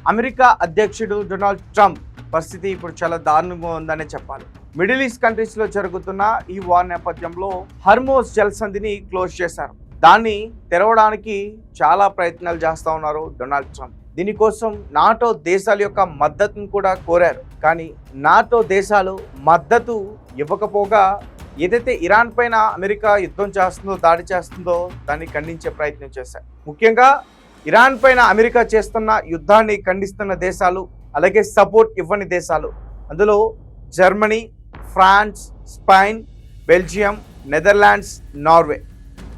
America అధ్యక్షుడు Donald Trump పరిస్థితి ఇప్పుడు చాలా దారుణంగా ఉందనే చెప్పాలి. మిడిల్ ఈస్ట్ కంట్రీస్ లో జరుగుతున్న ఈ వార్ నేపథ్యంలో హర్మోజ్ జలసంధిని క్లోజ్ చేశారు. దాన్ని తెరవడానికి చాలా ప్రయత్నాలు చేస్తా ఉన్నారు డొనాల్డ్ ట్రంప్. దీనికోసం నాటో దేశాల యొక్క మద్దతును కూడా కోరారు. కానీ నాటో దేశాలు మద్దతు ఇవ్వకపోగా ఏదైతే ఇరాన్ పైన అమెరికా యుద్ధం చేస్తుందో, దాడి చేస్తుందో దాన్ని ఖండించే ప్రయత్నం చేశారు. ముఖ్యంగా ఇరాన్ పైన అమెరికా చేస్తున్న యుద్ధాన్ని ఖండిస్తున్న దేశాలు, అలాగే సపోర్ట్ ఇవ్వని దేశాలు, అందులో Germany, France, Spain, Belgium, Netherlands, Norway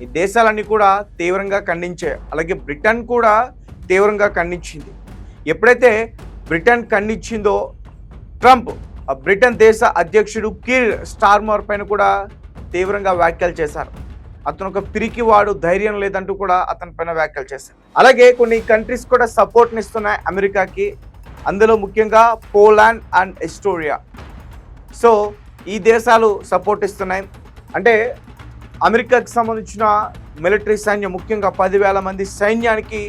ఈ దేశాలన్నీ కూడా తీవ్రంగా ఖండించాయి. అలాగే బ్రిటన్ కూడా తీవ్రంగా ఖండించింది. ఎప్పుడైతే బ్రిటన్ ఖండించిందో ట్రంప్ బ్రిటన్ దేశ అధ్యక్షుడు కీర్ స్టార్మర్ పైన కూడా తీవ్రంగా వ్యాఖ్యలు చేశారు. అతను ఒక పిరికివాడు, ధైర్యం లేదంటూ కూడా అతని పైన వ్యాఖ్యలు చేశారు. అలాగే కొన్ని కంట్రీస్ కూడా సపోర్ట్ని ఇస్తున్నాయి అమెరికాకి. అందులో ముఖ్యంగా పోలాండ్ అండ్ ఎస్టోనియా. సో ఈ దేశాలు సపోర్ట్ ఇస్తున్నాయి. అంటే అమెరికాకి సంబంధించిన మిలిటరీ సైన్యం, ముఖ్యంగా 10,000 మంది సైన్యానికి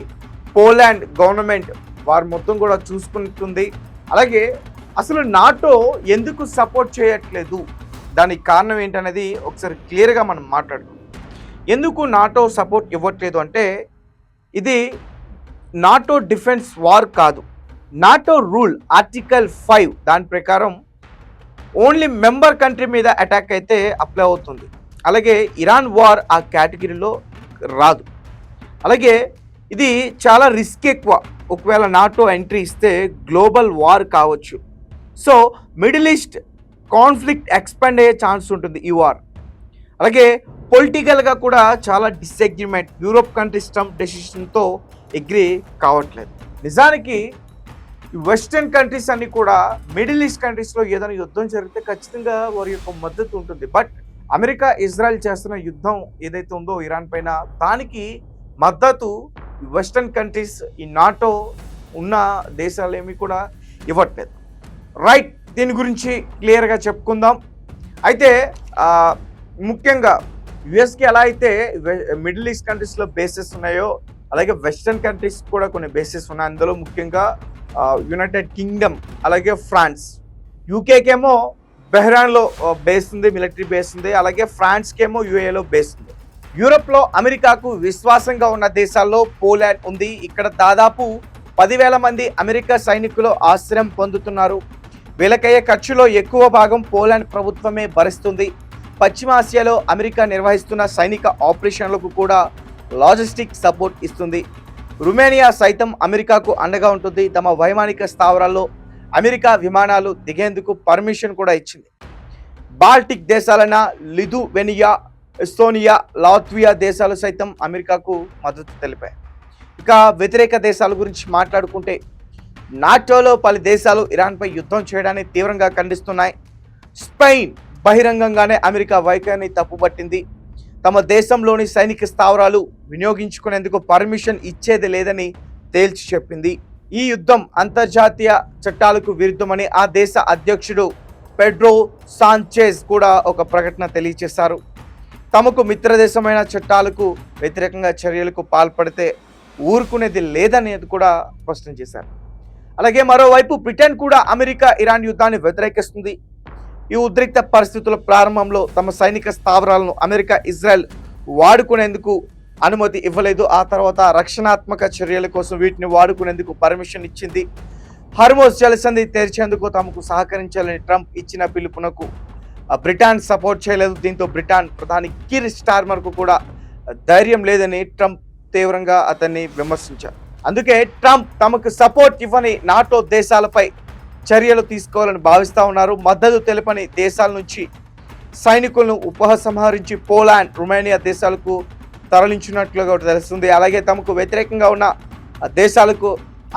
పోలాండ్ గవర్నమెంట్ వారు మొత్తం కూడా చూసుకుంటుంది. అలాగే అసలు నాటో ఎందుకు సపోర్ట్ చేయట్లేదు, దానికి కారణం ఏంటనేది ఒకసారి క్లియర్గా మనం మాట్లాడుకుందాం. ఎందుకు నాటో సపోర్ట్ ఇవ్వట్లేదు అంటే, ఇది నాటో డిఫెన్స్ వార్ కాదు. నాటో రూల్ ఆర్టికల్ 5 దాని ప్రకారం ఓన్లీ మెంబర్ కంట్రీ మీద అటాక్ అయితే అప్లై అవుతుంది. అలాగే ఇరాన్ వార్ ఆ కేటగిరీలో రాదు. అలాగే ఇది చాలా రిస్క్ ఎక్కువ. ఒకవేళ నాటో ఎంట్రీ ఇస్తే గ్లోబల్ వార్ కావచ్చు. So Middle East conflict expand అయ్యే ఛాన్స్ ఉంటుంది ఈ వార్. అలాగే పొలిటికల్గా కూడా చాలా డిసగ్రిమెంట్. యూరోప్ కంట్రీస్ ట్రంప్ డెసిషన్తో అగ్రీ కావట్లేదు. నిజానికి వెస్టర్న్ కంట్రీస్ అన్ని కూడా మిడిల్ ఈస్ట్ కంట్రీస్లో ఏదైనా యుద్ధం జరిగితే ఖచ్చితంగా వారి యొక్క మద్దతు ఉంటుంది. బట్ అమెరికా ఇజ్రాయెల్ చేస్తున్న యుద్ధం ఏదైతే ఉందో ఇరాన్ పైన, దానికి మద్దతు వెస్టర్న్ కంట్రీస్, ఈ నాటో ఉన్న దేశాలు ఏమి కూడా ఇవ్వట్లేదు. రైట్, దీని గురించి క్లియర్గా చెప్పుకుందాం. అయితే ముఖ్యంగా యుఎస్కి ఎలా అయితే మిడిల్ ఈస్ట్ కంట్రీస్లో బేసెస్ ఉన్నాయో, అలాగే వెస్టర్న్ కంట్రీస్ కూడా కొన్ని బేసెస్ ఉన్నాయి. అందులో ముఖ్యంగా యునైటెడ్ కింగ్డమ్, అలాగే ఫ్రాన్స్. యూకేకేమో బెహ్రాన్లో బేస్ ఉంది, మిలిటరీ బేస్ ఉంది. అలాగే ఫ్రాన్స్కేమో యుఏలో బేస్ ఉంది. యూరోప్లో అమెరికాకు విశ్వాసంగా ఉన్న దేశాల్లో పోలాండ్ ఉంది. ఇక్కడ దాదాపు 10,000 మంది అమెరికా సైనికులు ఆశ్రయం పొందుతున్నారు. వీళ్ళకయ్యే ఖర్చులో ఎక్కువ భాగం పోలాండ్ ప్రభుత్వమే భరిస్తుంది. పశ్చిమాసియాలో అమెరికా నిర్వహిస్తున్న సైనిక ఆపరేషన్లకు కూడా లాజిస్టిక్ సపోర్ట్ ఇస్తుంది. రుమేనియా సైతం అమెరికాకు అండగా ఉంటుంది. తమ వైమానిక స్థావరాల్లో అమెరికా విమానాలు దిగేందుకు పర్మిషన్ కూడా ఇచ్చింది. బాల్టిక్ దేశాలైన లిథువేనియా, ఎస్తోనియా, లాత్వియా దేశాలు సైతం అమెరికాకు మద్దతు తెలిపాయి. ఇక వ్యతిరేక దేశాల గురించి మాట్లాడుకుంటే, నాటోలో పలు దేశాలు ఇరాన్పై యుద్ధం చేయడాన్ని తీవ్రంగా ఖండిస్తున్నాయి. స్పెయిన్ బహిరంగంగానే అమెరికా వైఖరిని తప్పుపట్టింది. తమ దేశంలోని సైనిక స్థావరాలు వినియోగించుకునేందుకు పర్మిషన్ ఇచ్చేది లేదని తేల్చి చెప్పింది. ఈ యుద్ధం అంతర్జాతీయ చట్టాలకు విరుద్ధమని ఆ దేశ అధ్యక్షుడు పెడ్రో సాంచెజ్ కూడా ఒక ప్రకటన తెలియజేశారు. తమకు మిత్రదేశమైన చట్టాలకు వ్యతిరేకంగా చర్యలకు పాల్పడితే ఊరుకునేది లేదని కూడా స్పష్టం చేశారు. అలాగే మరోవైపు బ్రిటన్ కూడా అమెరికా ఇరాన్ యుద్ధాన్ని వ్యతిరేకిస్తుంది. ఈ ఉద్రిక్త పరిస్థితుల ప్రారంభంలో తమ సైనిక స్థావరాలను అమెరికా, ఇజ్రాయెల్ వాడుకునేందుకు అనుమతి ఇవ్వలేదు. ఆ తర్వాత రక్షణాత్మక చర్యల కోసం వీటిని వాడుకునేందుకు పర్మిషన్ ఇచ్చింది. హర్మోజ్ జలసంధి తెరిచేందుకు తమకు సహకరించాలని ట్రంప్ ఇచ్చిన పిలుపునకు బ్రిటన్ సపోర్ట్ చేయలేదు. దీంతో బ్రిటన్ ప్రధాని కీర్ స్టార్మర్కు కూడా ధైర్యం లేదని ట్రంప్ తీవ్రంగా అతన్ని విమర్శించారు. అందుకే ట్రంప్ తమకు సపోర్ట్ ఇవ్వని నాటో దేశాలపై చర్యలు తీసుకోవాలని భావిస్తూ ఉన్నారు. మద్దతు తెలపని దేశాల నుంచి సైనికులను ఉపసంహరించి పోలాండ్, రుమేనియా దేశాలకు తరలించినట్లుగా తెలుస్తుంది. అలాగే తమకు వ్యతిరేకంగా ఉన్న దేశాలకు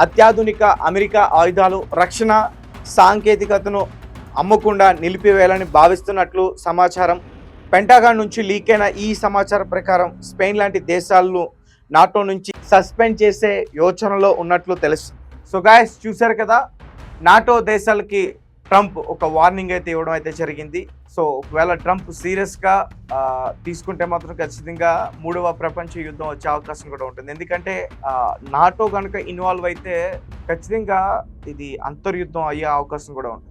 అత్యాధునిక అమెరికా ఆయుధాలు, రక్షణ సాంకేతికతను అమ్మకుండా నిలిపివేయాలని భావిస్తున్నట్లు సమాచారం. పెంటాగాన్ నుంచి లీక్ అయిన ఈ సమాచారం ప్రకారం స్పెయిన్ లాంటి దేశాలను నాటో నుంచి సస్పెండ్ చేసే యోచనలో ఉన్నట్లు తెలుస్తుంది. సో గాయస్, చూశారు కదా, నాటో దేశాలకి ట్రంప్ ఒక వార్నింగ్ అయితే ఇవ్వడం అయితే జరిగింది. సో ఒకవేళ ట్రంప్ సీరియస్గా తీసుకుంటే మాత్రం ఖచ్చితంగా 3వ ప్రపంచ యుద్ధం వచ్చే అవకాశం కూడా ఉంటుంది. ఎందుకంటే నాటో కనుక ఇన్వాల్వ్ అయితే ఖచ్చితంగా ఇది అంతర్యుద్ధం అయ్యే అవకాశం కూడా ఉంటుంది.